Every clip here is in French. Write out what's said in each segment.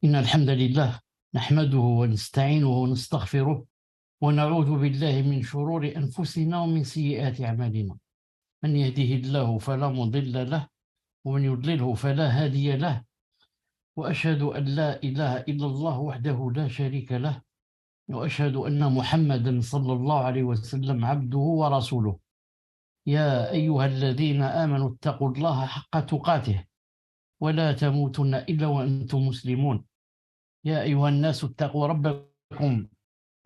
إن الحمد لله نحمده ونستعينه ونستغفره ونعوذ بالله من شرور أنفسنا ومن سيئات أعمالنا. من يهده الله فلا مضل له ومن يضلله فلا هادي له، وأشهد أن لا إله إلا الله وحده لا شريك له، وأشهد أن محمدا صلى الله عليه وسلم عبده ورسوله. يا أيها الذين آمنوا اتقوا الله حق تقاته ولا تموتن إلا وأنتم مسلمون. يا أيها الناس اتقوا ربكم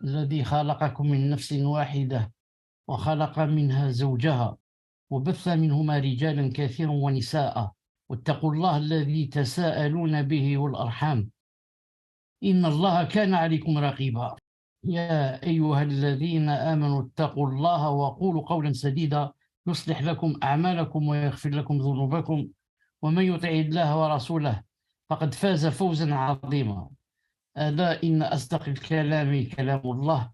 الذي خلقكم من نفس واحدة وخلق منها زوجها وبث منهما رجالا كثيرا ونساء، واتقوا الله الذي تساءلون به والأرحام إن الله كان عليكم رقيبا. يا أيها الذين آمنوا اتقوا الله وقولوا قولا سديدا يصلح لكم أعمالكم ويغفر لكم ذنوبكم، ومن يطع الله ورسوله فقد فاز فوزا عظيما. ألا إن أصدق الكلام كلام الله،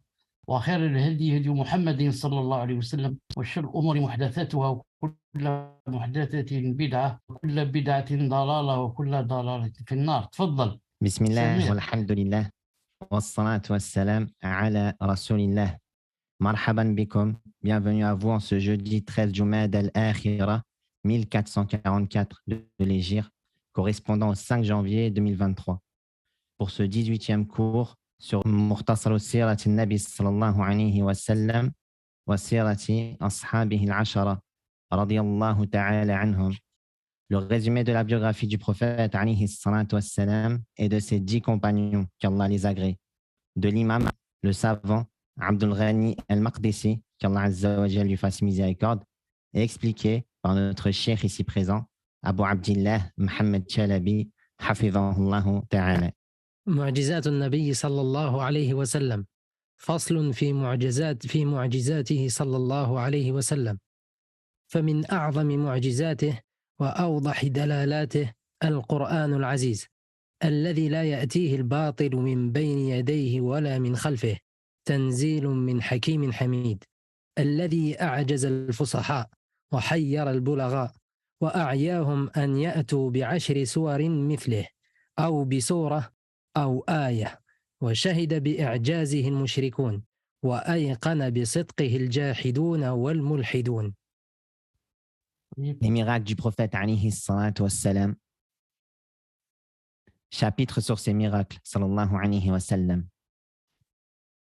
وخير الهدي هدي محمد صلى الله عليه وسلم، وشر الأمور محدثاتها، وكل محدثة بدعة، وكل بدعة ضلالة، وكل ضلالة في النار. تفضل Bismillah, سمير. walhamdulillah, wassalatu wassalam ala rasulillah. Marhaban bikum, bienvenue à vous en ce jeudi 13 Jumad al-Akhira 1444 de l'Hégire, correspondant au 5 janvier 2023. Pour ce 18e cours sur Mukhtasar Sirati Nabi sallallahu alayhi wa sallam wa Sirati Ashabihi al-Ashara radiyallahu ta'ala anhum. Le résumé de la biographie du prophète alayhi salatu wassalam et de ses 10 compagnons, qu'Allah les agrée, de l'imam, le savant, Abdul Ghani al-Maqdisi, qu'Allah Azza wa Jal lui fasse miséricorde, et expliqué par notre cheikh ici présent, Abu Abdillah Muhammad Chalabi, hafidhahullahu ta'ala. معجزات النبي صلى الله عليه وسلم. فصل في معجزاته صلى الله عليه وسلم. فمن أعظم معجزاته وأوضح دلالاته القرآن العزيز الذي لا يأتيه الباطل من بين يديه ولا من خلفه، تنزيل من حكيم حميد، الذي أعجز الفصحاء وحير البلغاء وأعياهم أن يأتوا بعشر سور مثله أو بسورة أو آية، وشهد بإعجازه المشركون وأيقن بصدقه الجاحدون والملحدون. Les miracles du prophète alayhi salatu wassalam. Chapitre sur ces miracles, sallallahu alayhi wa sallam.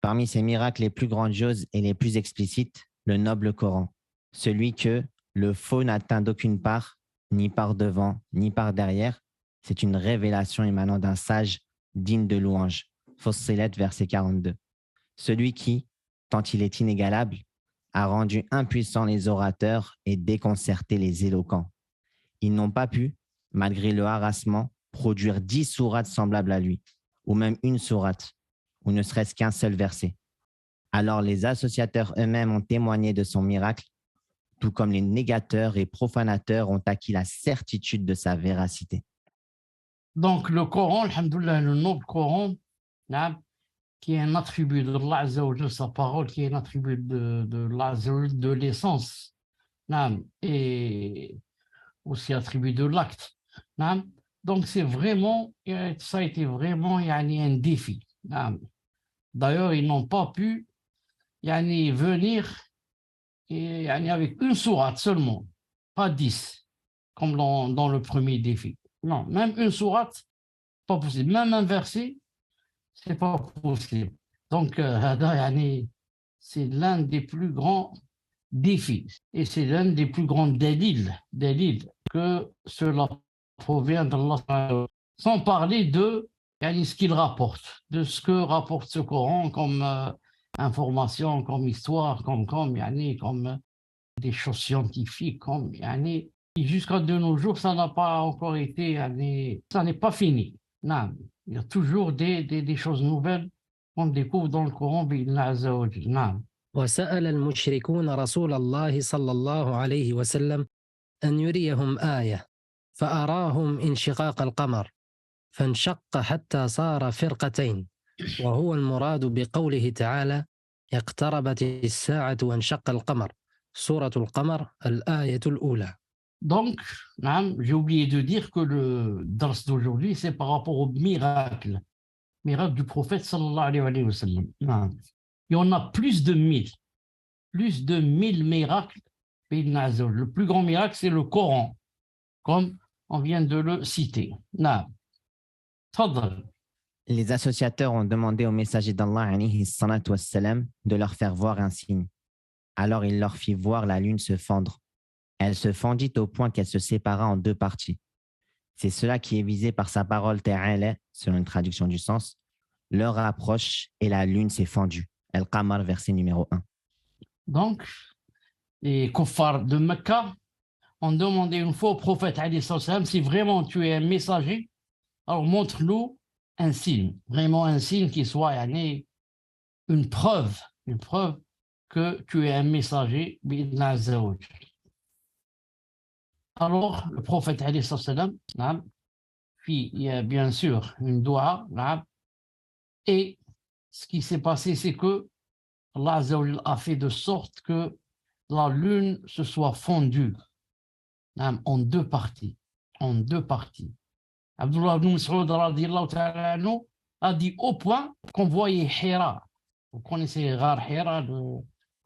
Parmi ces miracles les plus grandioses et les plus explicites, le noble Coran, celui que le faux n'atteint d'aucune part, ni par devant, ni par derrière. C'est une révélation émanant d'un sage digne de louange. Fussilat, verset 42. Celui qui, tant il est inégalable, a rendu impuissants les orateurs et déconcerté les éloquents. Ils n'ont pas pu, malgré le harassement, produire 10 sourates semblables à lui, ou même une sourate, ou ne serait-ce qu'un seul verset. Alors les associateurs eux-mêmes ont témoigné de son miracle, tout comme les négateurs et profanateurs ont acquis la certitude de sa véracité. Donc le Coran, alhamdoulilah, le noble Coran, qui est un attribut de Allah Azza wa Jal, sa parole, qui est un attribut de Allah Azza wa Jal, de l'essence, et aussi attribut de l'acte. Donc c'est vraiment, ça a été vraiment un défi. D'ailleurs, ils n'ont pas pu venir avec une sourate seulement, pas 10, comme dans le premier défi. Non, même une sourate, pas possible. Même un verset, c'est pas possible. Donc, c'est l'un des plus grands défis et c'est l'un des plus grands délits que cela provient d'Allah, sans parler de ce qu'il rapporte, de ce que rapporte ce Coran comme information, comme histoire, comme des choses scientifiques, et jusqu'à de nos jours, ça n'a pas encore été, ça n'est pas fini. Non. Il y a toujours des choses nouvelles qu'on découvre dans le Coran. وسأل المشركون رسول الله صلى الله عليه وسلم أن يريهم آية، فأراهم انشقاق القمر فانشق حتى صار فرقتين، وهو المراد بقوله تعالى: اقتربت الساعة وانشق القمر، سورة القمر الآية الأولى. Donc, j'ai oublié de dire que le dars d'aujourd'hui, c'est par rapport au miracle du prophète sallallahu alayhi wa sallam. Il y en a plus de 1000 miracles. Le plus grand miracle, c'est le Coran, comme on vient de le citer. Tfadal. Les associateurs ont demandé au messager d'Allah alayhi salatu wassalam, de leur faire voir un signe. Alors il leur fit voir la lune se fendre. Elle se fendit au point qu'elle se sépara en deux parties. C'est cela qui est visé par sa parole ta'ala, selon une traduction du sens. L'heure approche et la lune s'est fendue. Al-Qamar, verset numéro 1. Donc, les kuffars de Mecca ont demandé une fois au prophète alayhi salam, si vraiment tu es un messager, alors montre-nous un signe, vraiment un signe qui soit une preuve que tu es un messager. Alors, le prophète alayhi salam fit bien sûr une doua, et ce qui s'est passé, c'est que Allah a fait de sorte que la lune se soit fondue en deux parties. Abdullah ibn Mas'ud radiyallahu ta'ala anhu a dit au point qu'on voyait Hira. Vous connaissez Ghar Hira,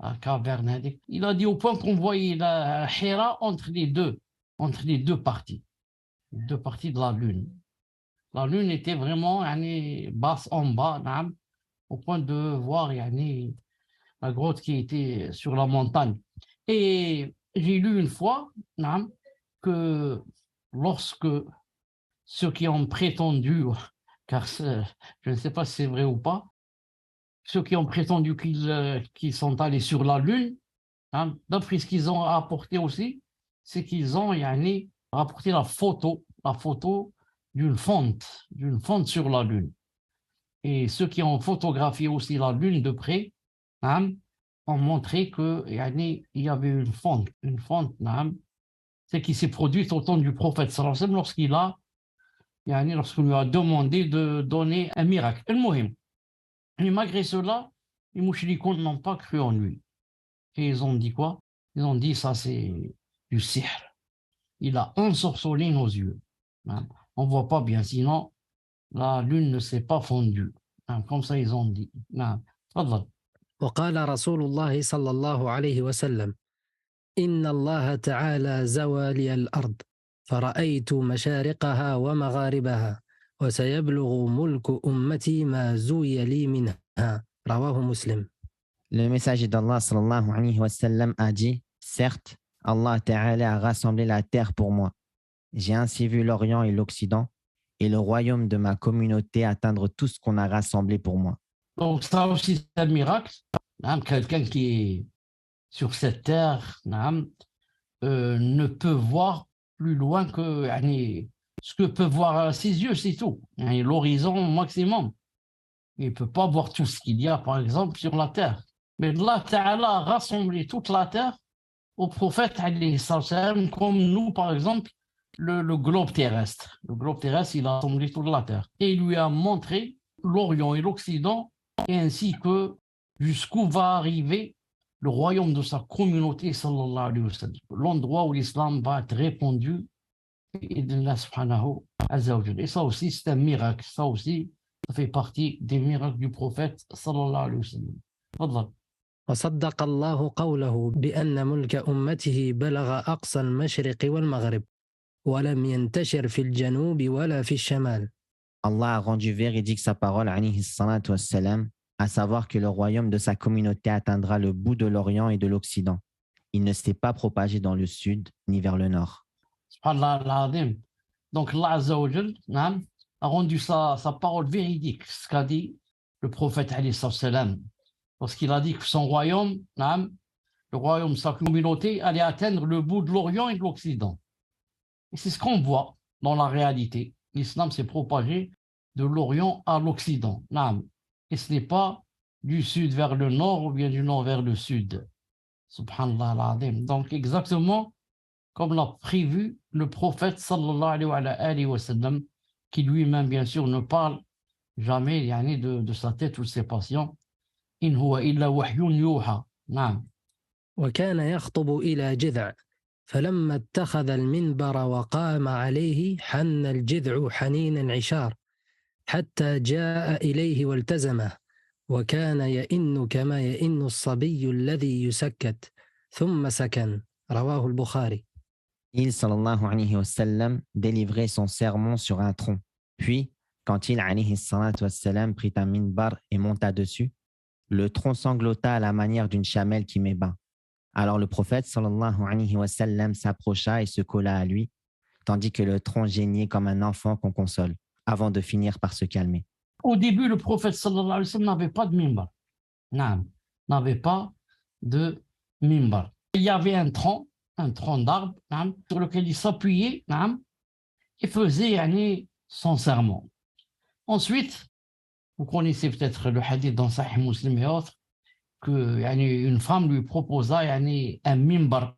la caverne. Il a dit au point qu'on voyait la Hira entre les deux parties. Les deux parties de la lune. La lune était vraiment basse en bas, au point de voir la grotte qui était sur la montagne. Et j'ai lu une fois que lorsque ceux qui ont prétendu, car je ne sais pas si c'est vrai ou pas, ceux qui ont prétendu qu'ils sont allés sur la Lune, d'après ce qu'ils ont apporté aussi, c'est qu'ils ont rapporté la photo d'une fonte sur la Lune. Et ceux qui ont photographié aussi la Lune de près, ont montré qu'il y avait une fonte, c'est qui s'est produite au temps du prophète sallallahu alayhi wa sallam lorsqu'on lui a demandé de donner un miracle. Et malgré cela, les mouchrikoun n'ont pas cru en lui. Et ils ont dit quoi? Ils ont dit ça c'est du sihr. Il a ensorcelé nos yeux. On ne voit pas bien, sinon la lune ne s'est pas fondue. Comme ça ils ont dit. وقال رسول الله صلى الله عليه وسلم إن الله تعالى زوى لي الأرض فرأيت مشارقها ومغاربها وسيبلغ ملك أمتي ما زوي لي منها رواه مسلم. Le messager d'Allah sallallahu alayhi wa sallam a dit, certes, Allah ta'ala a rassemblé la terre pour moi. J'ai ainsi vu l'Orient et l'Occident et le royaume de ma communauté atteindre tout ce qu'on a rassemblé pour moi. Donc ça aussi c'est un miracle. Quelqu'un qui est sur cette terre ne peut voir plus loin que ce que peut voir ses yeux, c'est tout. L'horizon au maximum. Il ne peut pas voir tout ce qu'il y a, par exemple, sur la terre. Mais Allah Ta'ala a rassemblé toute la terre au prophète, comme nous, par exemple, le globe terrestre. Le globe terrestre, il a rassemblé toute la terre. Et il lui a montré l'Orient et l'Occident, et ainsi que jusqu'où va arriver le royaume de sa communauté, sallallahu alayhi wa sallam. L'endroit où l'islam va être répandu, et ça aussi, c'est un miracle. Ça aussi, ça fait partie des miracles du prophète, sallallahu alayhi wa sallam. Fadal. وصدق الله قوله بأن ملك أمته بلغ أقصى المشرق والمغرب ولم ينتشر في الجنوب ولا في الشمال. Allah a rendu véridique sa parole, alayhi salatu wassalam, à savoir que le royaume de sa communauté atteindra le bout de l'Orient et de l'Occident. Il ne s'est pas propagé dans le sud ni vers le nord. Subhanallah al-Azim. Donc Allah Azza wa Jal a rendu sa parole véridique, ce qu'a dit le prophète alayhi salam, parce qu'il a dit que son royaume, le royaume de sa communauté, allait atteindre le bout de l'Orient et de l'Occident. Et c'est ce qu'on voit dans la réalité. L'islam s'est propagé de l'Orient à l'Occident. Et ce n'est pas du sud vers le nord ou bien du nord vers le sud. Subhanallah al-Azim. Donc exactement comme l'a prévu le prophète sallallahu alayhi wa sallam, qui lui-même bien sûr ne parle jamais de sa tête ou de ses patients. إن هو إلا وحي يوحى. نعم. وكان يخطب إلى جذع فلما اتخذ المنبر وقام عليه حن الجذع حنين العشار حتى جاء إليه والتزمه وكان يئن كما يئن الصبي الذي يسكت ثم سكن رواه البخاري. Il, sallallahu alayhi wa sallam, délivrait son sermon sur un tronc. Puis, quand il, alayhi salatu wa sallam, prit un minbar et monta dessus, le tronc sanglota à la manière d'une chamelle qui met bas. Alors le prophète, sallallahu alayhi wa sallam, s'approcha et se colla à lui, tandis que le tronc geignait comme un enfant qu'on console, avant de finir par se calmer. Au début, le prophète sallallahu alayhi wa sallam n'avait pas de mimbar. N'avait pas de mimbar. Il y avait un tronc d'arbre sur lequel il s'appuyait et faisait son sermon. Ensuite, vous connaissez peut-être le hadith dans Sahih Muslim et autres, qu'une femme lui proposa un mimbar.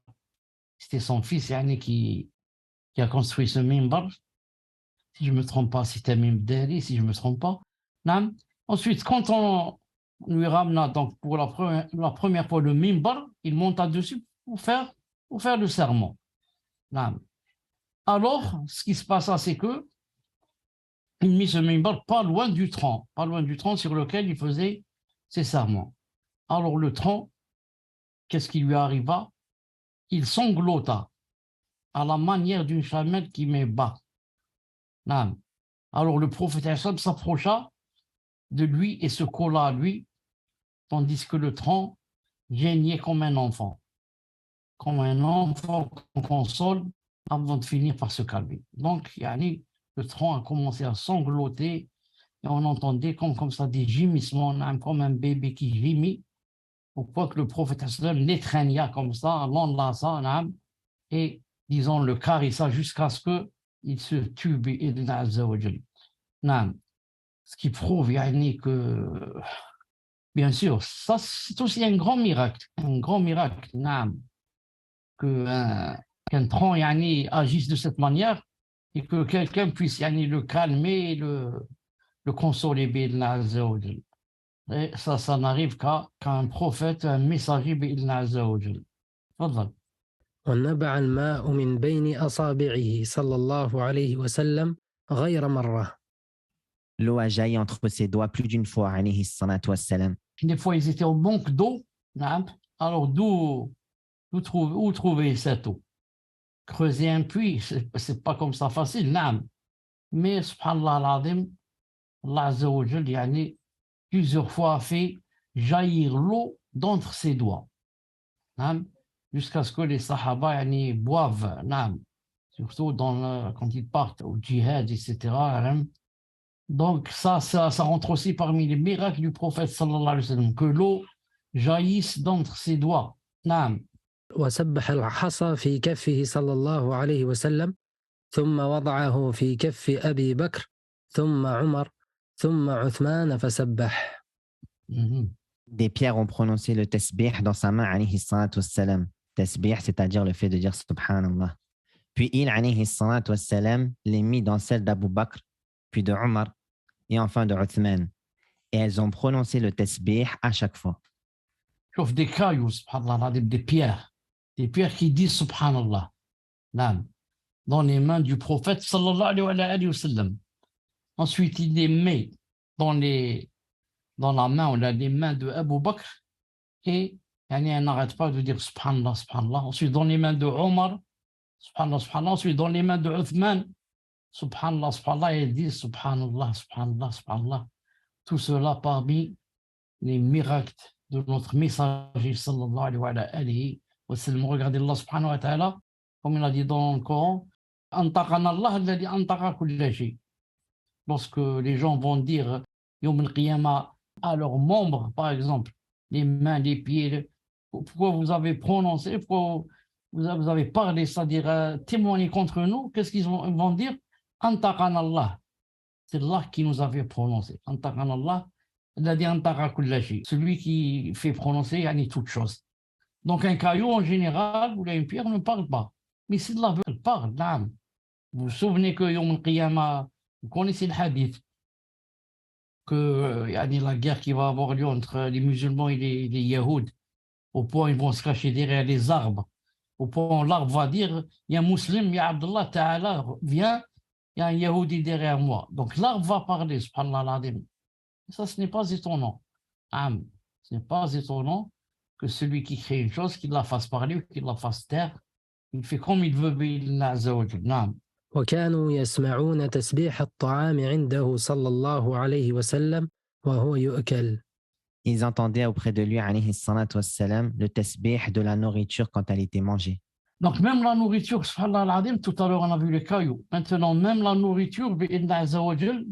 C'était son fils qui a construit ce mimbar. Si je ne me trompe pas, c'était un mimbar, si je ne me trompe pas. Ensuite, quand on lui ramena donc pour la première fois le mimbar, il monta dessus pour faire le sermon. Alors, ce qui se passa, c'est que il mit ce mimbar pas loin du tronc sur lequel il faisait ses sermons. Alors le tronc, qu'est-ce qui lui arriva? Il sanglota à la manière d'une chamelle qui met bas. Alors le prophète s'approcha de lui et se colla à lui, tandis que le tronc geignait comme un enfant qu'on console avant de finir par se calmer. Donc, le tronc a commencé à sangloter et on entendait comme ça des gémissements, comme un bébé qui gémit, au point que le prophète l'étreigna comme ça, l'enlaça et, disons, le caressa jusqu'à ce qu'il se tue bi'idhni azza wa jal. Ce qui prouve que, bien sûr, ça c'est aussi un grand miracle, qu'un tronc agisse de cette manière et que quelqu'un puisse le calmer, le consoler bi'idhni azza wa jal. Et ça n'arrive qu'à un prophète, un messager bi'idhni azza wa jal. تفضل. ونبع الماء من بين أصابعه صلى الله عليه وسلم غير مرة. L'eau a jailli entre ses doigts plus d'une fois, alayhi salatu wassalam. Des fois, ils étaient au manque d'eau. Alors, où trouver cette eau? Creuser un puits, c'est pas comme ça facile. Mais, subhanallah al-azim, Allah azza wa jal, plusieurs fois a fait jaillir l'eau d'entre ses doigts. Jusqu'à ce que les sahaba boivent, surtout quand ils partent au djihad, etc. Donc ça rentre aussi parmi les miracles du prophète sallallahu alayhi wa sallam, que l'eau jaillisse d'entre ses doigts. وسبح الحصى في كفه صلى الله عليه وسلم ثم وضعه في كف أبي بكر ثم عمر ثم عثمان فسبح. Des pierres ont prononcé le tasbih dans sa main, alayhi salatu wassalam. Tasbih, c'est-à-dire le fait de dire subhanallah. Puis il, alayhi salatu wassalam, les mit dans celle d'Abu Bakr, puis de Omar, et enfin de Uthman. Et elles ont prononcé le tasbih à chaque fois. Sauf des cailloux, subhanallah, des pierres qui disent subhanallah, dans les mains du prophète sallallahu alayhi wa sallam. Ensuite, il les met dans la main, on a les mains de Abu Bakr, et elle n'arrête pas de dire subhanallah, subhanallah. Ensuite, dans les mains de Omar, subhanallah, subhanallah. Ensuite, dans les mains de Uthman, subhanallah, subhanallah, et elle dit subhanallah, subhanallah, subhanallah. Tout cela parmi les miracles de notre messager sallallahu alayhi wa sallam. Regardez Allah subhanahu wa ta'ala, comme il a dit dans le Coran, antaqana Allah alladhi antaqa kulla shay. Lorsque les gens vont dire Yawm al-Qiyamah à leurs membres, par exemple, les mains, les pieds, pourquoi vous avez prononcé, pourquoi vous avez parlé, c'est-à-dire témoigné contre nous, qu'est-ce qu'ils vont dire? Antaqana Allah. C'est Allah qui nous avait prononcé. Antaqana Allah, celui qui fait prononcer toute chose. Donc un caillou en général ou une pierre ne parle pas. Mais si Allah veut, elle parle. Vous vous souvenez que Yawm al-Qiyamah, vous connaissez le hadith, que la guerre qui va avoir lieu entre les musulmans et les Yahouds, au point où ils vont se cacher derrière les arbres Au point où l'arbre va dire, il y a un musulman, il y a Abdullah, Ta'ala, viens, il y a un Yahudi derrière moi. Donc l'arbre va parler, subhanallah al-azim. Ça, ce n'est pas étonnant. Ce n'est pas étonnant que celui qui crée une chose, qu'il la fasse parler ou qu'il la fasse taire. Il fait comme il veut, bi'idhnillah azza wa jal. Naam. وكانوا يسمعون تسبيح الطعام عنده صلى الله عليه وسلم وهو يؤكل. Ils entendaient auprès de lui, alayhi salatu wassalam, le tasbih de la nourriture quand elle était mangée. Donc même la nourriture, subhanallah al-azim, tout à l'heure on a vu les cailloux. Maintenant, même la nourriture, bi'idhnillah azza wa jal,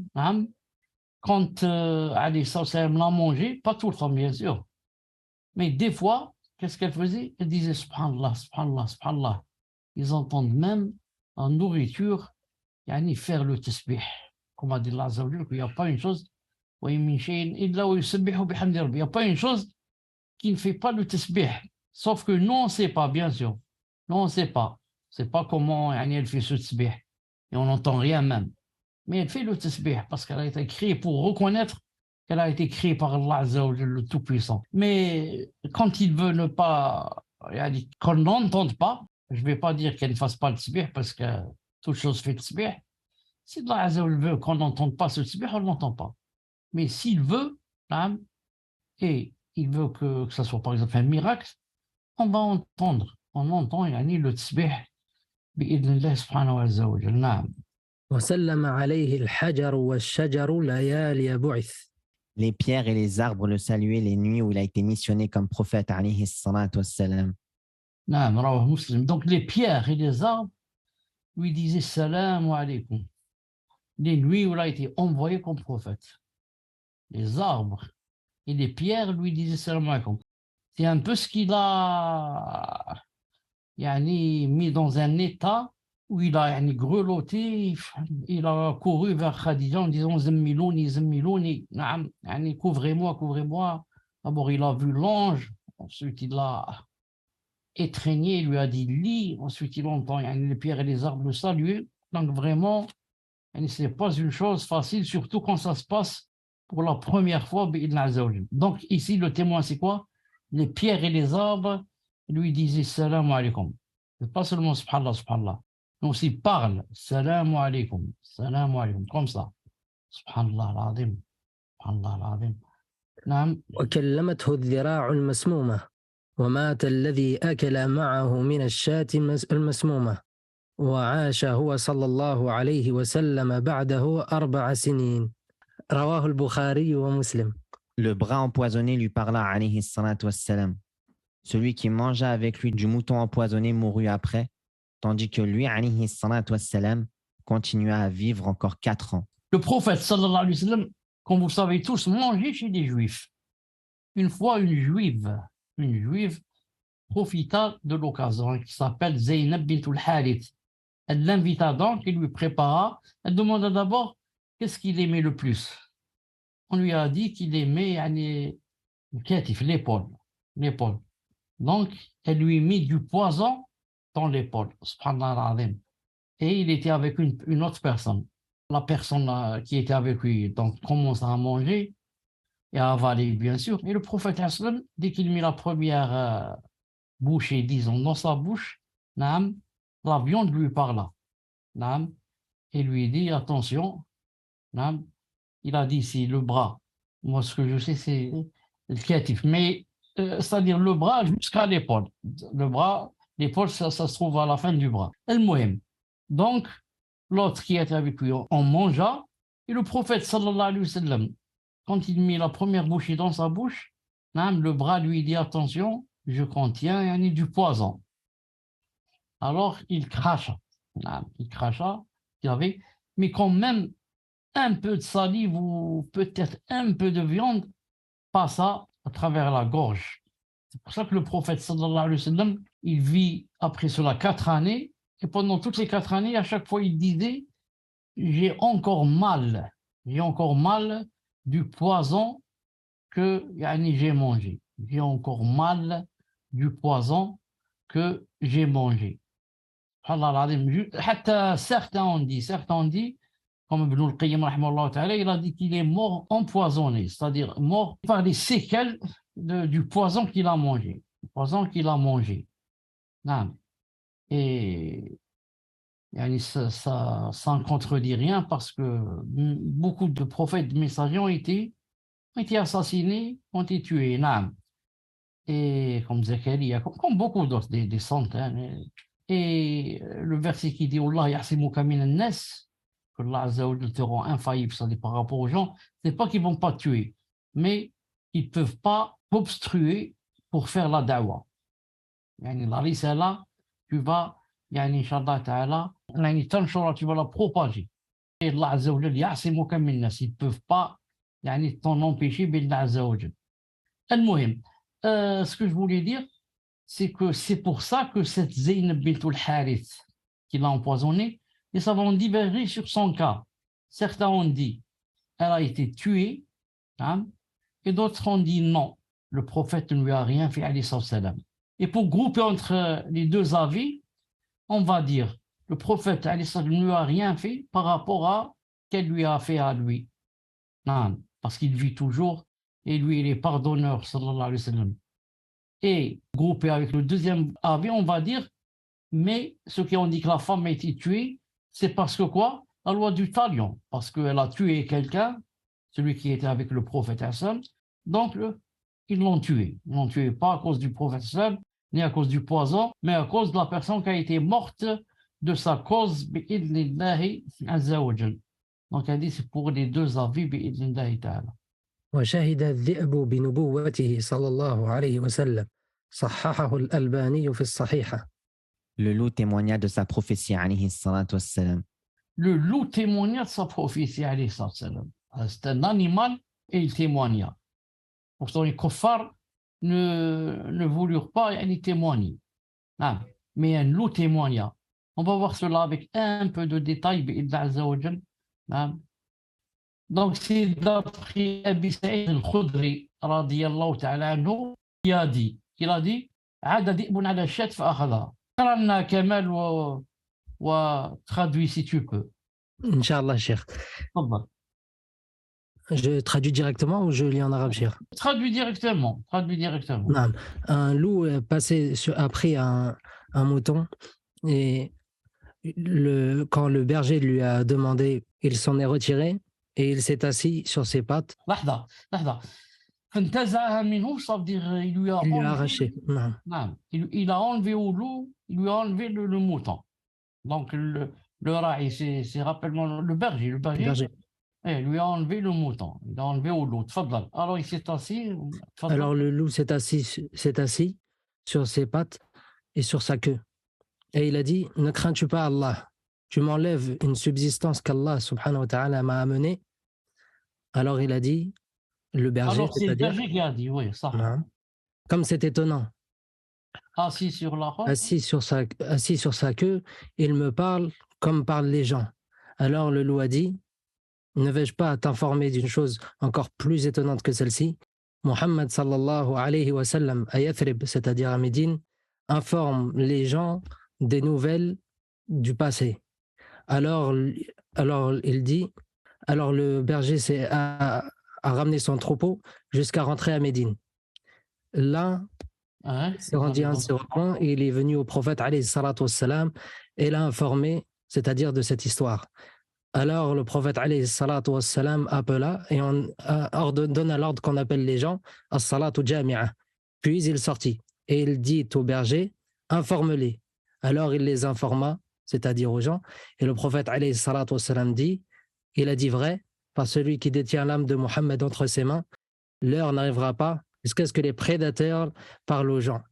quand alayhi sallam l'a mangé, pas tout le temps bien sûr, mais des fois, qu'est-ce qu'elle faisait? Elle disait subhanallah, subhanallah, subhanallah. Ils entendent même en nourriture, yani faire le tasbih. Comme a dit Allah Azza wa Jalla, qu'il n'y a pas une chose, il n'y a pas une chose qui ne fait pas le tasbih. Sauf que nous, on ne sait pas, bien sûr. Nous, on ne sait pas. On ne sait pas comment yani, elle fait ce tasbih. Et on n'entend rien même. Mais elle fait le tasbih parce qu'elle a été créée pour reconnaître qu'elle a été créée par Allah Azza wa Jalla, le Tout-Puissant. Mais quand il veut ne pas, yani, qu'on n'entende pas, je ne vais pas dire qu'elle ne fasse pas le tasbih parce que toute chose fait le tasbih. Si Allah Azza wa Jalla veut qu'on n'entende pas ce tasbih, on ne l'entend pas. Mais s'il veut, et il veut que ce soit par exemple un miracle, on va entendre. On entend yani, le tasbih bi'idhnillah subhanahu wa ta'ala. وسلم عليه الحجر والشجر ليالي بعث. Les pierres et les arbres le saluaient les nuits où il a été missionné comme prophète, alayhi salatu wassalam. Naam, rawah Muslim. Donc les pierres et les arbres lui disaient salam alaykum. Les nuits où il a été envoyé comme prophète. Les arbres et les pierres lui disaient salam alaykum. C'est un peu ce qu'il a yani, mis dans un état où il a yani, grelotté, il a couru vers Khadija en disant Zammilouni, Zammilouni, yani, couvrez-moi, couvrez-moi. D'abord il a vu l'ange, ensuite il a étreigné, il lui a dit lis, ensuite il entend yani, les pierres et les arbres le saluer. Donc vraiment, yani, ce n'est pas une chose facile, surtout quand ça se passe pour la première fois. Donc ici le témoin c'est quoi? Les pierres et les arbres lui disaient salam alaykum. C'est pas seulement subhanallah, subhanallah. Donc s'il parle salam alaykum, comme ça. Subhanallah al-azim, subhanallah al-azim. نعم. وكلمته الذراع المسمومة ومات الذي أكل معه من الشاة المسمومة وعاش هو صلى الله عليه وسلم بعده 4 سنين. رواه البخاري ومسلم. Le bras empoisonné lui parla, alayhi salatu wassalam. Celui qui mangea avec lui du mouton empoisonné mourut après, tandis que lui, alayhi salatu wassalam, continua à vivre encore 4 ans. Le prophète, sallallahu alayhi wa sallam, comme vous le savez tous, mangeait chez des juifs. Une fois, une juive profita de l'occasion qui s'appelle Zaynab bint al-Harith. Elle l'invita donc, il lui prépara. Elle demanda d'abord qu'est-ce qu'il aimait le plus. On lui a dit qu'il aimait l'épaule. Donc, elle lui mit du poison dans l'épaule. Et il était avec une autre personne. La personne qui était avec lui donc, commence à manger et à avaler, bien sûr. Et le prophète, dès qu'il mit la première bouchée, disons, dans sa bouche, la viande lui parla. Et lui dit, attention, il a dit ici, le bras. Moi, ce que je sais, c'est le katif. Mais, c'est-à-dire le bras jusqu'à l'épaule. Le bras, l'épaule, ça se trouve à la fin du bras. El-Mouhem. Donc, l'autre qui était avec lui, on mangea. Et le prophète, sallallahu alayhi wa sallam, quand il mit la première bouchée dans sa bouche, le bras lui dit, attention, je contiens du poison. Alors, il cracha. Mais quand même, un peu de salive ou peut-être un peu de viande passa à travers la gorge. C'est pour ça que le prophète, sallallahu alayhi wa sallam, il vit après cela 4 années, et pendant toutes les 4 années, à chaque fois, il disait, j'ai encore mal du poison que j'ai mangé. J'ai encore mal du poison que j'ai mangé. Certains ont dit, comme Ibn al-Qayyim, il a dit qu'il est mort empoisonné, c'est-à-dire mort par les séquelles du poison qu'il a mangé. Le poison qu'il a mangé. Et yani, ça ne contredit rien parce que beaucoup de prophètes, de messagers ont été assassinés, ont été tués. Naam. Et comme Zacharia, comme beaucoup d'autres, des centaines. Et le verset qui dit Allah ya'simuka minan nas, que Allah Azza wa Jalla te rend infaillible, ça dit par rapport aux gens, c'est pas qu'ils vont pas te tuer, mais ils peuvent pas t'obstruer pour faire la da'wah. Yani la risala, tu vas, yani Inch'Allah ta'ala, yani tanshura, tu vas la propager. Et Allah Azza wa Jalla ya'simuka minan nas, ils peuvent pas, yani t'en empêcher, billah Azza wa Jalla. المهم, ce que je voulais dire, c'est que c'est pour ça que cette Zaynab bint al-Harith qui l'a empoisonné, les savants ont divergé sur son cas. Certains ont dit elle a été tuée, hein, et d'autres ont dit non, le prophète ne lui a rien fait, alayhi salam. Et pour grouper entre les deux avis, on va dire le prophète alayhi salam ne lui a rien fait par rapport à ce qu'elle lui a fait à lui. Non, parce qu'il vit toujours et lui il est pardonneur, sallallahu alayhi wa sallam. Et groupé avec le deuxième avis, on va dire, mais ceux qui ont dit que la femme a été tuée, c'est parce que quoi? La loi du talion, parce qu'elle a tué quelqu'un, celui qui était avec le prophète Hassan, donc ils l'ont tué. Ils l'ont tué pas à cause du prophète Hassan, ni à cause du poison, mais à cause de la personne qui a été morte de sa cause, bi'idnillahi azza wa jal. Donc elle dit c'est pour les deux avis, bi'idnillahi ta'ala. وشهد الذئب بنبوته صلى الله عليه وسلم صححه الألباني في الصحيحة. Le loup témoigna de sa prophétie, alayhi salatu wassalam. Le loup témoigna de sa prophétie, alayhi salam. C'est un animal et il témoigna. Pourtant, les kuffars ne voulurent pas y témoigner. Ah, mais un loup témoigna. On va voir cela avec un peu de détail, bi'idna azza wa jal. Ah. Donc, c'est d'après Abi Sa'id al-Khudri, radiyallahu ta'ala anhu, qui a dit, عاد ذئب على الشاة فأخذها. قرأنا كمال وtraduit si tu peux. Inch'Allah, Cheikh. تفضل. Je traduis directement ou je lis en arabe, Cheikh? Traduis directement. Non. Un loup a pris un mouton et quand le berger lui a demandé, il s'en est retiré et il s'est assis sur ses pattes. لحظة. فانتزعها منه, ça veut dire il lui a arraché. Non. Il a enlevé au loup, il lui a enlevé le mouton. Donc le ra'i, c'est rappellement le berger. Il lui a enlevé le mouton, il a enlevé au loup. Tfadal. Alors il s'est assis. Alors le loup s'est assis sur ses pattes et sur sa queue. Et il a dit, ne crains-tu pas Allah? Tu m'enlèves une subsistance qu'Allah subhanahu wa ta'ala m'a amenée. Alors il a dit, le berger, alors c'est le berger qui a dit, oui, ça. Comme c'est étonnant. Assis sur la robe. Assis sur sa queue, il me parle comme parlent les gens. Alors le loup a dit, ne vais-je pas t'informer d'une chose encore plus étonnante que celle-ci? Muhammad sallallahu alayhi wa sallam à Yathrib, c'est-à-dire à Médine, informe les gens des nouvelles du passé. Alors il dit, alors le berger a ramené son troupeau jusqu'à rentrer à Médine. Là, il s'est rendu à un recoin et il est venu au prophète alayhi salatu wassalam et l'a informé, c'est-à-dire de cette histoire. Alors le prophète alayhi salatu wassalam appela et donna l'ordre qu'on appelle les gens as-salatu jami'a. Puis il sortit et il dit au berger, informe-les. Alors il les informa, c'est-à-dire aux gens, et le prophète alayhi salatu wassalam dit, il a dit vrai, par celui qui détient l'âme de Mohammed entre ses mains, l'heure n'arrivera pas jusqu'à ce que les prédateurs parlent aux gens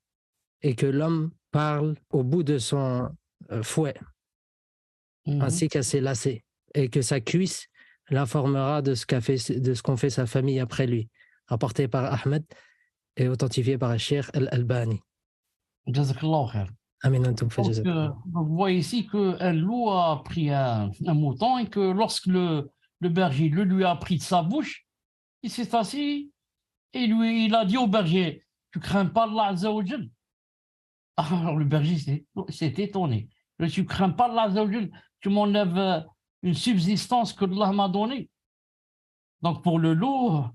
et que l'homme parle au bout de son fouet, ainsi qu'à ses lacets, et que sa cuisse l'informera de ce qu'ont fait sa famille après lui, rapporté par Ahmed et authentifié par Cheikh Al-Albani. Jazakallah khair. Donc, vous voyez ici qu'un loup a pris un mouton et que lorsque le berger le lui a pris de sa bouche, il s'est assis et il a dit au berger, tu crains pas Allah Azza wa Jal? Alors le berger s'est étonné. Tu crains pas Allah Azza wa Jal? Tu m'enlèves une subsistance que Allah m'a donnée. Donc pour le loup,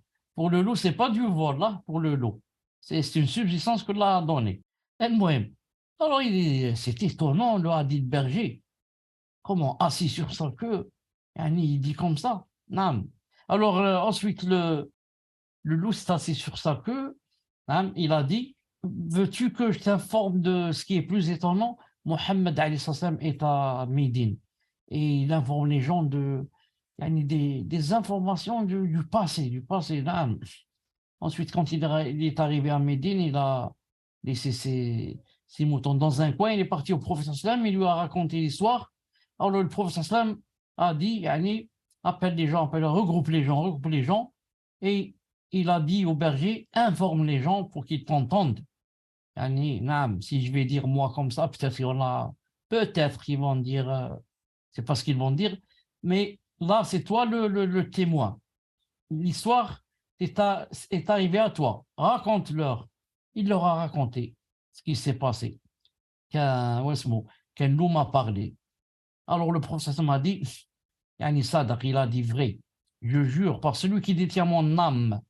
c'est pas du vol là, pour le loup. C'est une subsistance que Allah a donnée. Et moi, Alors, c'est étonnant, le hadith berger. Comment, assis sur sa queue, il dit comme ça. Naam. Alors, ensuite, le loup s'est assis sur sa queue. Naam, il a dit, veux-tu que je t'informe de ce qui est plus étonnant? Mohammed alayhi salam est à Médine et il informe les gens des informations du passé, naam. Ensuite, quand il est arrivé à Médine, il a laissé ses moutons dans un coin, il est parti au prophète sallam, il lui a raconté l'histoire. Alors le prophète sallam a dit, appelle les gens, regroupe les gens, et il a dit au berger, informe les gens pour qu'ils t'entendent. Si je vais dire moi comme ça, peut-être qu'ils vont dire, c'est pas ce qu'ils vont dire, mais là c'est toi le témoin. L'histoire est arrivée à toi. Raconte-leur. Il leur a raconté ce qui s'est passé. Qu'un loup m'a parlé. Alors le professeur m'a dit, Sadaq, il a dit vrai. Je jure par celui qui détient mon âme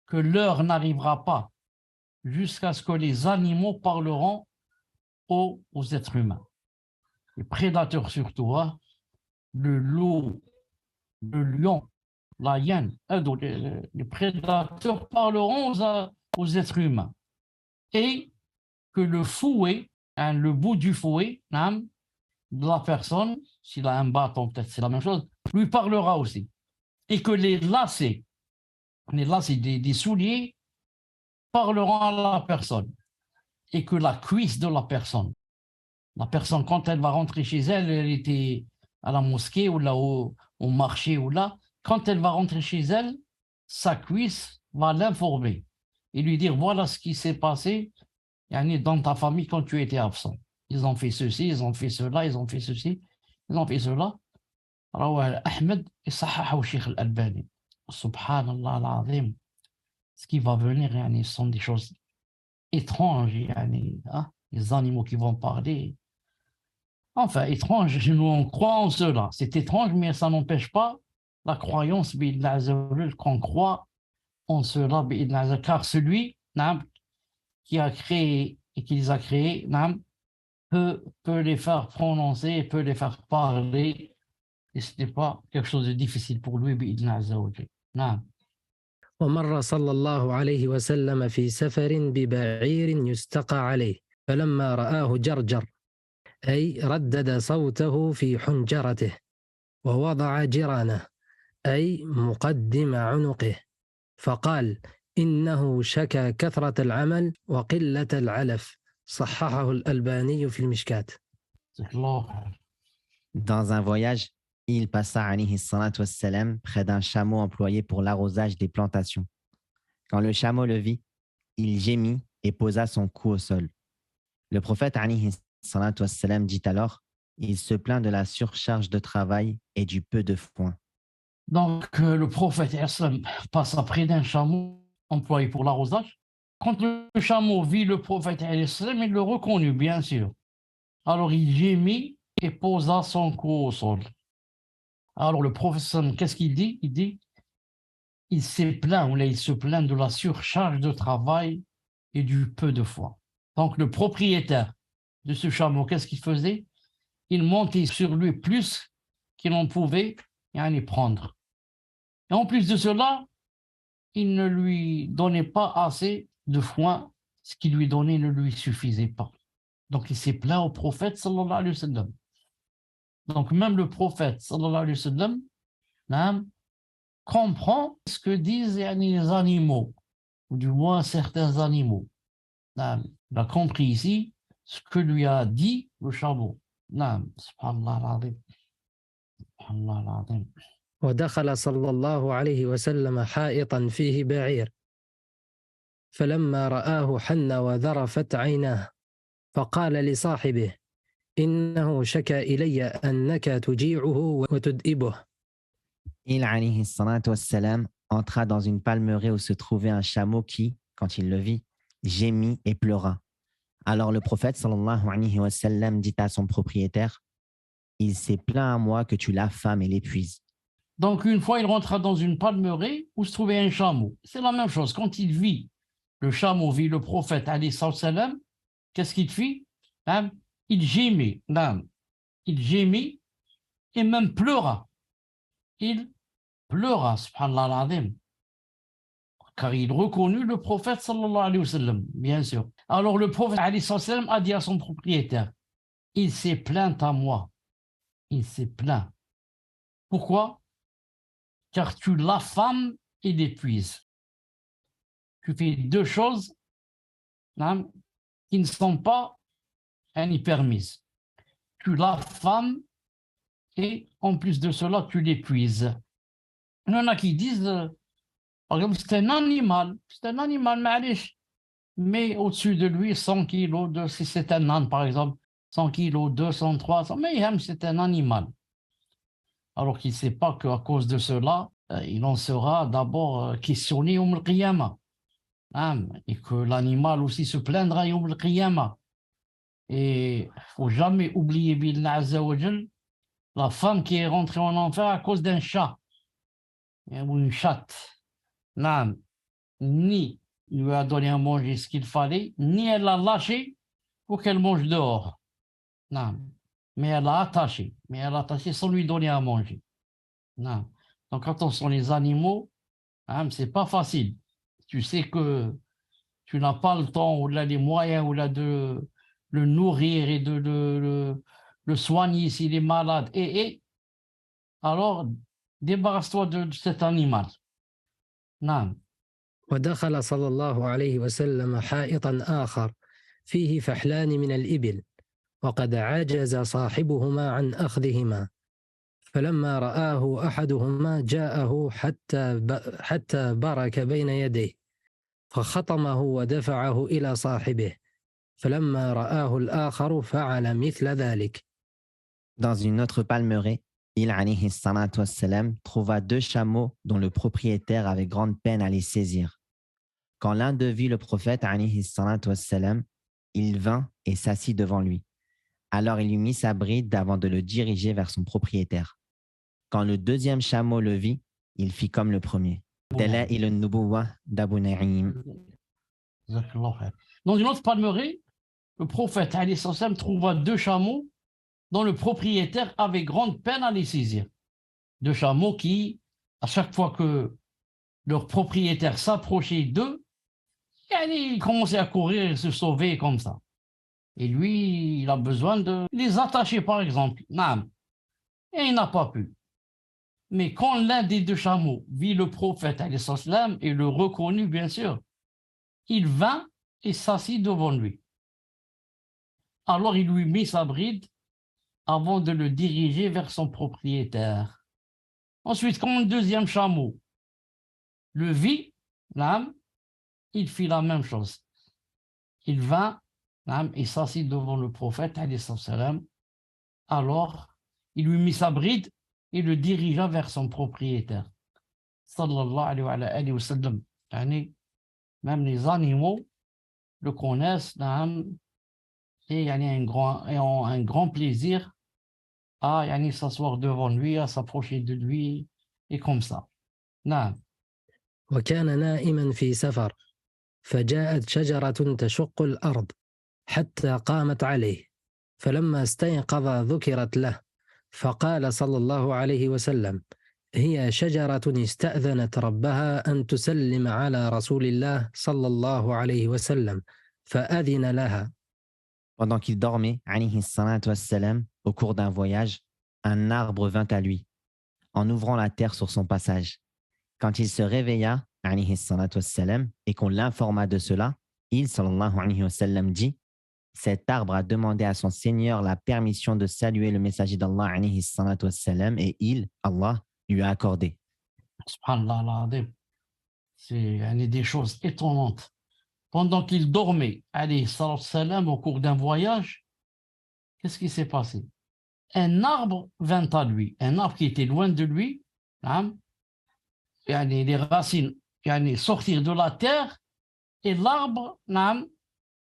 que l'heure n'arrivera pas jusqu'à ce que les animaux parleront aux êtres humains. Les prédateurs surtout, hein, le loup, le lion, la hyène, les prédateurs parleront aux êtres humains. Et que le fouet, le bout du fouet de la personne, s'il a un bâton, peut-être c'est la même chose, lui parlera aussi. Et que les lacets des souliers parleront à la personne. Et que la cuisse de la personne, quand elle va rentrer chez elle, elle était à la mosquée ou là au marché ou là, quand elle va rentrer chez elle, sa cuisse va l'informer et lui dire voilà ce qui s'est passé dans ta famille quand tu étais absent. Ils ont fait ceci, ils ont fait cela, ils ont fait ceci, ils ont fait cela. Alors, Ahmed, il sahaha au Cheikh Al-Albani. Subhanallah al-Azim. Ce qui va venir, ce sont des choses étranges, les animaux qui vont parler. Enfin, étrange, nous on croit en cela. C'est étrange, mais ça n'empêche pas la croyance qu'on croit en cela, car celui qui a créé et qui les a créés peut les faire prononcer, peut les faire parler, et ce n'est pas quelque chose de difficile pour lui. ومر صلى الله عليه وسلم في سفر ببعير يستقى عليه فلما رآه جرجر أي ردد صوته في حنجرته ووضع جرانه أي مقدم عنقه فقال إنه شكى كثرة العمل وقلة العلف صححه الألباني في المشكات. Dans un voyage, il passa alayhi salatu wassalam près d'un chameau employé pour l'arrosage des plantations. Quand le chameau le vit, il gémit et posa son cou au sol. Le prophète alayhi salatu wassalam dit alors, il se plaint de la surcharge de travail et du peu de foin. Donc le prophète passa près d'un chameau employé pour l'arrosage. Quand le chameau vit le prophète, il le reconnut, bien sûr. Alors il gémit et posa son cou au sol. Alors le prophète, qu'est-ce qu'il dit? Il dit, il se plaint de la surcharge de travail et du peu de foin. Donc le propriétaire de ce chameau, qu'est-ce qu'il faisait? Il montait sur lui plus qu'il en pouvait prendre. Et en plus de cela, il ne lui donnait pas assez de foin, ce qu'il lui donnait ne lui suffisait pas. Donc il s'est plaint au prophète sallallahu alayhi wa sallam. Donc même le prophète sallallahu alayhi wa sallam comprend ce que disent les animaux, ou du moins certains animaux. Il a compris ici ce que lui a dit le chameau. Subhanallah al-Azim. Subhanallah al-Azim. ودخل صلى الله عليه وسلم حائطا فيه بعير فلما رآه حن وذرفت عيناه فقال لصاحبه إنه شكى إلي أنك تجيعه وتدئبه. Il alayhi salatu wassalam entra dans une palmeraie où se trouvait un chameau qui, quand il le vit, gémit et pleura. Alors le prophète sallallahu alayhi wa sallam dit à son propriétaire, il s'est plaint à moi que tu l'affames et l'épuises. Donc une fois, il rentra dans une palmeraie où se trouvait un chameau. C'est la même chose. Quand le chameau vit le prophète alayhi sallam, qu'est-ce qu'il fit? Hein, il gémit, non, il gémit et même pleura. Il pleura, subhanallah al-azim, car il reconnut le prophète sallallahu alayhi wa sallam, bien sûr. Alors le prophète alayhi wa sallam a dit à son propriétaire, il s'est plaint à moi, il s'est plaint. Pourquoi? Car tu l'affames et l'épuises. Tu fais deux choses hein, qui ne sont pas permises. Tu l'affames et en plus de cela, tu l'épuises. Il y en a qui disent, par exemple, c'est un animal, معليش. Mais au-dessus de lui, 100 kilos, si c'est un âne, par exemple, 100 kilos, 200, 300, mais c'est un animal. Alors qu'il ne sait pas qu'à cause de cela, il en sera d'abord questionné Yawm al-Qiyamah. Et que l'animal aussi se plaindra Yawm al-Qiyamah. Et il ne faut jamais oublier, Billah Azza wa Jal, la femme qui est rentrée en enfer à cause d'un chat ou une chatte. Ni il lui a donné à manger ce qu'il fallait, ni elle l'a lâché pour qu'elle mange dehors. Non. Mais elle l'a attaché. Sans lui donner à manger. Non. Donc attention, les animaux, c'est pas facile. Tu sais que tu n'as pas le temps ou là, les moyens ou là, de le nourrir et de le soigner s'il est malade. Et alors, débarrasse-toi de cet animal. Non. ودخل صلى الله عليه وسلم حائطا آخر فيه فحلان من الإبل وقد عجز صاحبهما عن أخذهما فلما رآه أحدهما جاءه حتى برك بين يديه فخطمه ودفعه إلى صاحبه فلما رآه الآخر فعل مثل ذلك. Dans une autre palmeraie, il alayhi salatu wassalam, trouva deux chameaux dont le propriétaire avait grande peine à les saisir. Quand l'un d'eux vit le prophète alayhi salatu wassalam, il vint et s'assit devant lui. Alors il lui mit sa bride avant de le diriger vers son propriétaire. Quand le deuxième chameau le vit, il fit comme le premier. Dalaïl al-Nubuwah d'Abu Na'im. Dans une autre palmeraie, le prophète alayhi sallam trouva deux chameaux dont le propriétaire avait grande peine à les saisir. Deux chameaux qui, à chaque fois que leur propriétaire s'approchait d'eux, ils commençaient à courir et se sauver comme ça. Et lui, il a besoin de les attacher, par exemple. Et il n'a pas pu. Mais quand l'un des deux chameaux vit le prophète alayhi sallam et le reconnut, bien sûr, il vint et s'assit devant lui. Alors il lui mit sa bride avant de le diriger vers son propriétaire. Ensuite, quand le deuxième chameau le vit, il fit la même chose. Il vint et s'assit devant le prophète, alors il lui mit sa bride et le dirigea vers son propriétaire. Sallallahu alayhi wa sallam. Même les animaux le connaissent et ont un grand plaisir à s'asseoir devant lui, à s'approcher de lui, et comme ça. وكان نائما في سفر فجاءت شجرة تشق الأرض حتى قامت عليه فلما استيقظ ذكرت له فقال صلى الله عليه وسلم هي شجرة استأذنت ربها أن تسلم على رسول الله صلى الله عليه وسلم فأذن لها. Pendant qu'il dormait, alayhi salatu wassalam, au cours d'un voyage, un arbre vint à lui, en ouvrant la terre sur son passage. Quand il se réveilla, alayhi salatu wassalam, et qu'on l'informa de cela, il, sallallahu alayhi wa sallam, dit « Cet arbre a demandé à son Seigneur la permission de saluer le messager d'Allah, alayhi salatu wassalam, et il, Allah, lui a accordé. » Subhanallah, c'est des choses étonnantes. Pendant qu'il dormait, alayhi salam, au cours d'un voyage, qu'est-ce qui s'est passé? Un arbre vint à lui, un arbre qui était loin de lui, les racines sortirent de la terre et l'arbre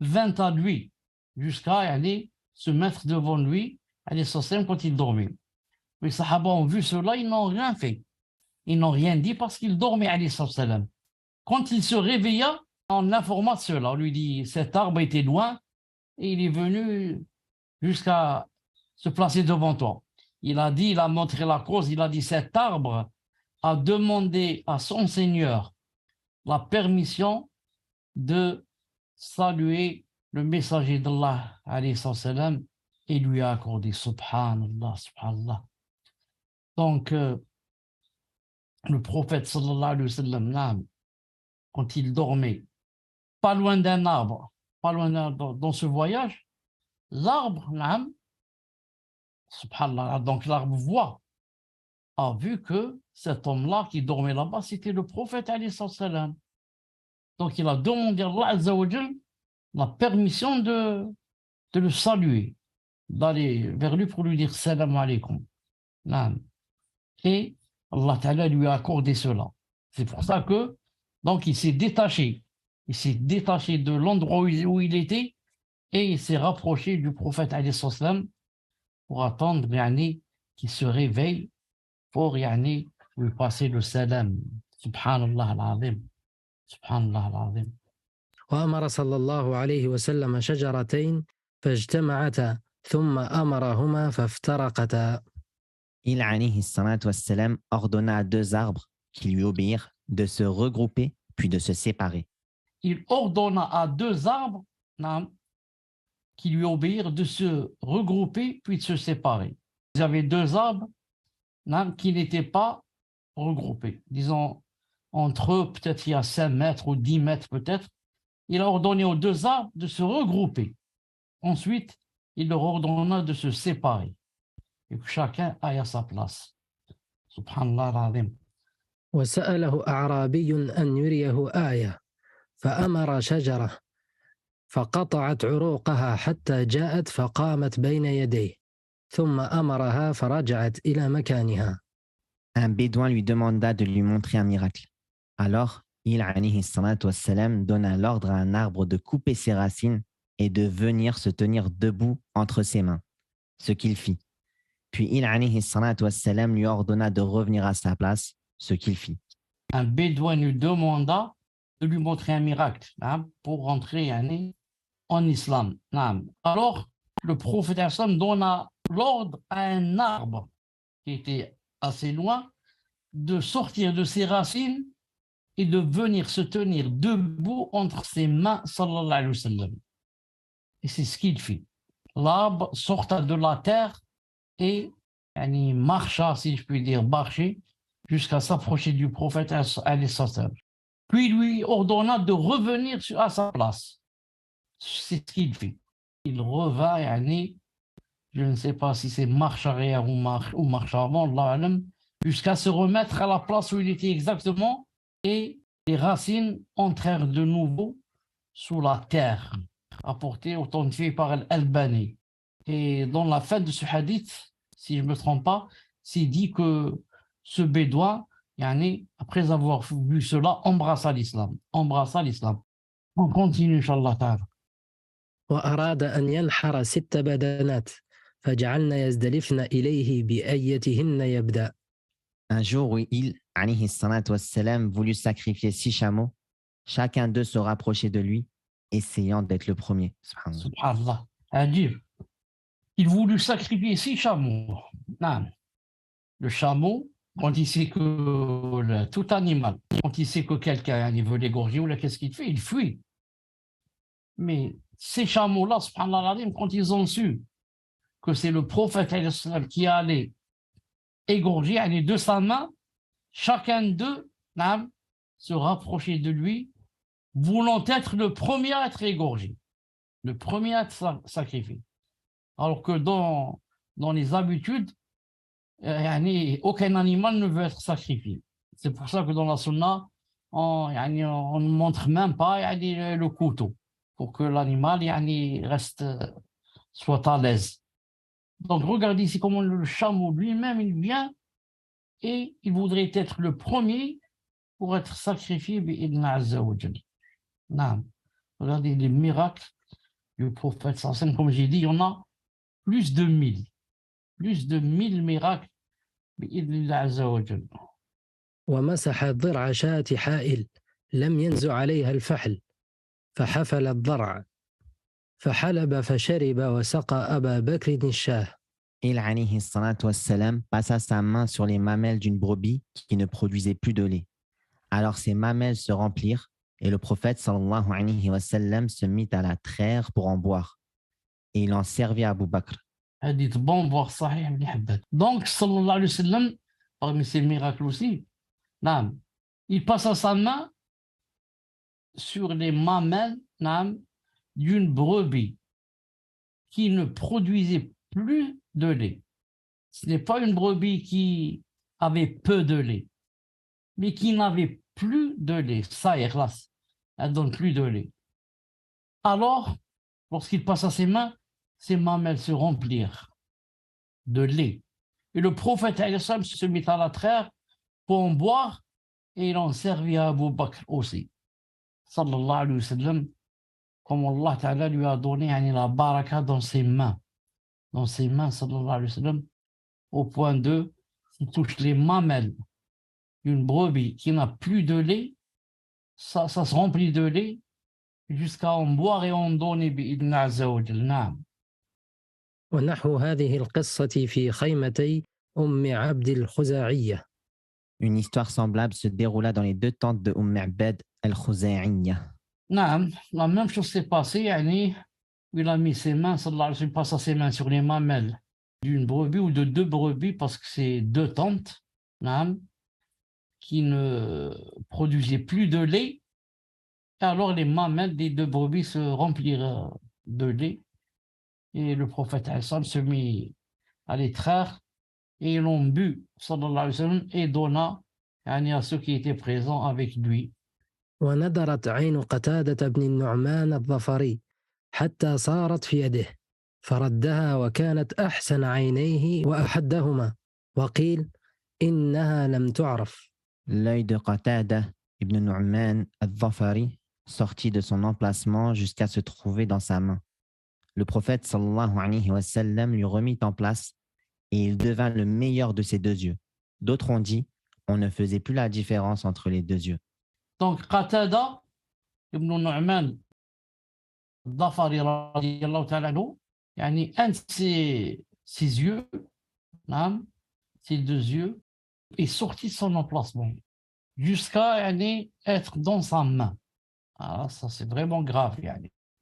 vint à lui jusqu'à se mettre devant lui quand il dormait. Les Sahaba ont vu cela, ils n'ont rien fait. Ils n'ont rien dit parce qu'il dormait. Quand il se réveilla, on l'informa de cela. On lui dit cet arbre était loin et il est venu jusqu'à se placer devant toi. Il a dit, il a montré la cause, il a dit cet arbre a demandé à son Seigneur la permission de saluer le messager d'Allah alayhi salam et lui a accordé subhanallah, subhanallah. Donc le prophète sallallahu alayhi wa sallam, quand il dormait pas loin d'un arbre, dans ce voyage, l'arbre, subhanallah, donc l'arbre a vu que cet homme-là qui dormait là-bas, c'était le prophète alayhi salam. Donc il a demandé à Allah Azza wa Jal la permission de le saluer, d'aller vers lui pour lui dire salam alaykum. Et Allah Ta'ala lui a accordé cela. C'est pour ça que donc il s'est détaché. Il s'est détaché de l'endroit où il était et il s'est rapproché du prophète alayhi salam pour attendre qu'il se réveille pour lui passer le salam. Subhanallah al-azim. Subhanallah al-azim. وأمر صلى الله عليه وسلم شجرتين فاجتمعتا ثم أمرهما فافترقتا. Il alayhi salatu wassalam ordonna à deux arbres qui lui obéirent de se regrouper puis de se séparer. Il ordonna à deux arbres qui lui obéirent de se regrouper puis de se séparer. Il y avait deux arbres qui n'étaient pas regroupés. Disons, entre eux, peut-être il y a 5 mètres ou 10 mètres peut-être. Il a ordonné aux deux arbres de se regrouper. Ensuite, il leur ordonna de se séparer. Et que chacun aille à sa place. Subhanallah al-azim. وسأله أعرابي أن يريه آية فأمر شجرة فقطعت عروقها حتى جاءت فقامت بين يديه ثم أمرها فرجعت إلى مكانها. Un bédouin lui demanda de lui montrer un miracle. Alors, il alayhi salatu wassalam donna l'ordre à un arbre de couper ses racines et de venir se tenir debout entre ses mains, ce qu'il fit. Puis il alayhi salatu wassalam lui ordonna de revenir à sa place, ce qu'il fit. Un bédouin lui demanda de lui montrer un miracle pour rentrer en islam. Alors, le prophète donna l'ordre à un arbre qui était assez loin de sortir de ses racines et de venir se tenir debout entre ses mains, sallallahu alayhi wa sallam. Et c'est ce qu'il fit. L'arbre sorta de la terre et marcha, si je puis dire, marcher jusqu'à s'approcher du prophète alayhi sallam. Puis lui ordonna de revenir à sa place. C'est ce qu'il fit. Il revint, je ne sais pas si c'est marche arrière ou marche avant, jusqu'à se remettre à la place où il était exactement, et les racines entrèrent de nouveau sous la terre, apportées authentifiées par Al-Albani. Et dans la fin de ce hadith, si je ne me trompe pas, c'est dit que ce bédouin, après avoir vu cela, embrassa l'islam. On continue, Inch'Allah ta'ala. وأراد أن ينحر 6 بدنات فجعلنا يزدلفن إليه بأيتهن يبدأ. Un jour où il, alayhi salatu wassalam, voulut sacrifier 6 chameaux, chacun d'eux se rapprochait de lui, essayant d'être le premier. Subhanallah. Adib. Il voulut sacrifier 6 chameaux. Le chameau, quand il sait que tout animal, quand il sait que quelqu'un veut l'égorger, ou qu'est-ce qu'il fait? Il fuit. Mais ces chameaux-là, subhanallah, quand ils ont su que c'est le prophète qui allait égorger de sa main, chacun d'eux se rapprochait de lui, voulant être le premier à être égorgé, le premier à être sacrifié. Alors que dans les habitudes, aucun animal ne veut être sacrifié. C'est pour ça que dans la sunna, on ne montre même pas le couteau, pour que l'animal soit à l'aise. Donc regardez ici comment le chameau lui-même, il vient et il voudrait être le premier pour être sacrifié bi'idna azza wa jal. Regardez les miracles du prophète sallallahu, comme j'ai dit, il y en a plus de 1000 miracles bi'idna azza wa jal. ومسح ضرع شاة حائل لم ينزع عليها الفحل فحفل الضرع فحلب فشرب وسقى أبا بكر الشاه. Il alayhi salatu wassalam passa sa main sur les mamelles d'une brebis qui ne produisait plus de lait. Alors ces mamelles se remplirent et le prophète sallallahu alayhi wa sallam se mit à la traire pour en boire. Et il en servit à Abu Bakr. hadith bon boire صحيح ابن حبان. Donc sallallahu alayhi wa sallam, parmi ces miracles aussi, naam, il passa sa main sur les mamelles, naam, d'une brebis qui ne produisait plus de lait. Ce n'est pas une brebis qui avait peu de lait, mais qui n'avait plus de lait. Ça y est, classe. Elle donne plus de lait. Alors, lorsqu'il passa ses mamelles se remplirent de lait. Et le prophète alayhi salam se mit à la traire pour en boire et il en servit à Abu Bakr aussi. Sallallahu alayhi wa sallam, comme Allah Ta'ala lui a donné la baraka dans ses mains, sallallahu alayhi wa sallam, au point de, s'il touche les mamelles d'une brebis qui n'a plus de lait, ça se remplit de lait jusqu'à en boire et en donner بإذن عز وجل. نعم. ونحو هذه القصة في خيمتي أم عبد الخزاعية. Une histoire semblable se déroula dans les deux tentes de Abed al-Khuzai'iyya. نعم, la même chose s'est passée, il a mis ses mains, sallallahu alayhi wa sallam, passa ses mains sur les mamelles d'une brebis ou de deux brebis, parce que c'est deux tentes, نعم, qui ne produisaient plus de lait. Et alors les mamelles des deux brebis se remplirent de lait. Et le prophète Hassan se mit à les traire et ils l'ont bu, sallallahu alayhi wa sallam, et donna à ceux qui étaient présents avec lui. وندرت عين قتادة بن النعمان الظفري حتى صارت في يده فردها وكانت أحسن عينيه وأحدهما وقيل إنها لم تعرف. L'œil de Qatada ibn Nu'man al-Dhafari sortit de son emplacement jusqu'à se trouver dans sa main. Le prophète sallallahu alayhi wa sallam lui remit en place et il devint le meilleur de ses deux yeux. D'autres ont dit, on ne faisait plus la différence entre les deux yeux. Donc Qatada ibn Nu'man al-Dhafari radiyallahu ta'ala anhu, un de ses yeux, ses deux yeux, est sorti de son emplacement jusqu'à être dans sa main. Alors ça c'est vraiment grave.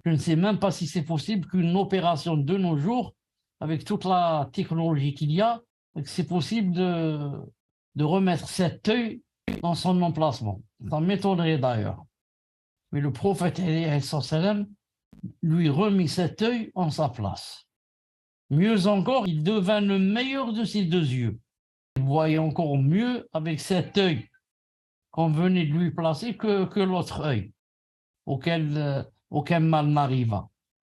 Je ne sais même pas si c'est possible qu'une opération de nos jours, avec toute la technologie qu'il y a, c'est possible de remettre cet œil dans son emplacement. Ça m'étonnerait d'ailleurs. Mais le prophète lui remit cet œil en sa place. Mieux encore, il devint le meilleur de ses deux yeux. Il voyait encore mieux avec cet œil qu'on venait de lui placer que l'autre œil, aucun mal n'arriva.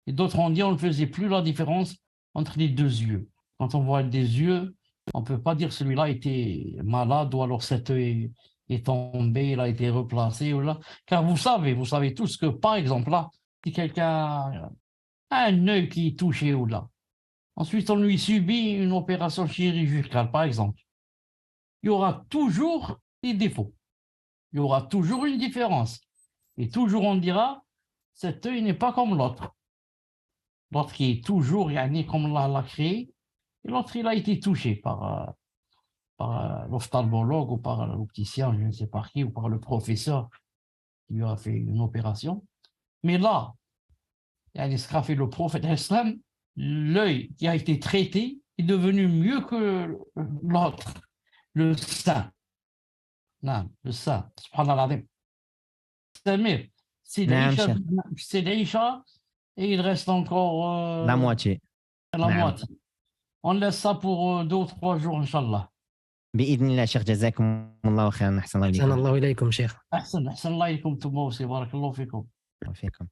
Et d'autres ont dit on ne faisait plus la différence entre les deux yeux. Quand on voit des yeux, on ne peut pas dire celui-là était malade ou alors cet œil est tombé, il a été replacé. Ou là. Car vous savez tous que, par exemple, là, si quelqu'un a un œil qui est touché ou là, ensuite on lui subit une opération chirurgicale, par exemple, il y aura toujours des défauts. Il y aura toujours une différence. Et toujours on dira, cet œil n'est pas comme l'autre. L'autre qui est toujours comme Allah l'a créé, et l'autre il a été touché par l'ophtalmologue ou par l'opticien, je ne sais pas qui, ou par le professeur qui lui a fait une opération. Mais là, ce qu'a fait le prophète Islam, l'œil qui a été traité est devenu mieux que l'autre, le sein. Non, le sein, subhanallah. Samir, c'est l'Aïcha et il reste encore la moitié. La moitié. On laisse ça pour 2 ou 3 jours, Inch'Allah. بإذن الله شيخ جزاكم الله خيرا أحسن الله أحسن الله إليكم شيخ. أحسن الله إليكم تموسي بارك الله فيكم. وفيكم.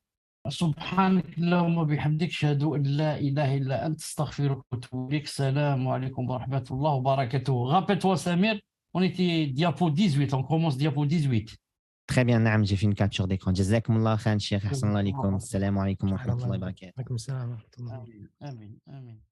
سبحانك اللهم وبحمدك أشهد أن لا إله إلا أنت أستغفرك وأتوب إليك. السلام عليكم ورحمة الله وبركاته. Rappelle-toi Samir, on était diapo 18, on commence diapo 18. Très bien, نعم, j'ai fait une capture d'écran. جزاكم الله خيرا شيخ أحسن الله إليكم. السلام عليكم ورحمة الله وبركاته. وعليكم السلام ورحمة الله. آمين آمين آمين.